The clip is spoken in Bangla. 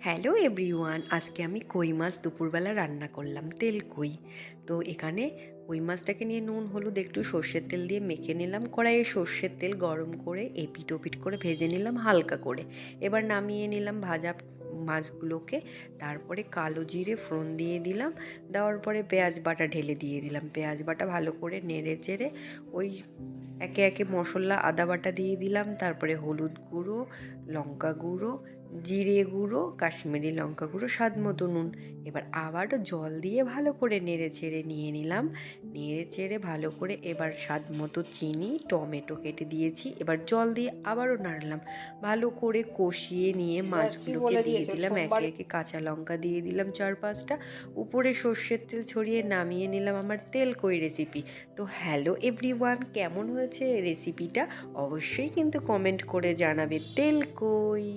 হ্যালো এভরিওয়ান, আজকে আমি কই মাছ দুপুরবেলা রান্না করলাম, তেল কই। তো এখানে কই মাছটাকে নিয়ে নুন হলুদ একটু সর্ষের তেল দিয়ে মেখে নিলাম, কড়াইয়ে সর্ষের তেল গরম করে এপিট ওপিট করে ভেজে নিলাম হালকা করে। এবার নামিয়ে নিলাম ভাজা মাছগুলোকে। তারপরে কালো জিরে ফোড়ন দিয়ে দিলাম, দেওয়ার পরে পেঁয়াজ বাটা ঢেলে দিয়ে দিলাম। পেঁয়াজ বাটা ভালো করে নেড়ে চেড়ে ওই একে একে মশলা আদা বাটা দিয়ে দিলাম, তারপরে হলুদ গুঁড়ো, লঙ্কা গুঁড়ো, জিরে গুঁড়ো, কাশ্মীরি লঙ্কা গুঁড়ো, স্বাদ মতো নুন। এবার আবারও জল দিয়ে ভালো করে নেড়ে চেড়ে নিয়ে নিলাম। নেড়ে চেড়ে ভালো করে এবার স্বাদ মতো চিনি, টমেটো কেটে দিয়েছি, এবার জল দিয়ে আবারও নাড়লাম। ভালো করে কষিয়ে নিয়ে যাচ্ছি মাছগুলোকে বলে দিয়ে দিয়েছে দিলাম, একে সোমবার। একে কাঁচা লঙ্কা দিয়ে দিলাম 4-5টা, উপরে সর্ষের তেল ছড়িয়ে নামিয়ে নিলাম আমার তেল কই রেসিপি। তো হ্যালো এভরিওয়ান, কেমন হয়েছে রেসিপিটা অবশ্যই কিন্তু কমেন্ট করে জানাবে। তেল কই।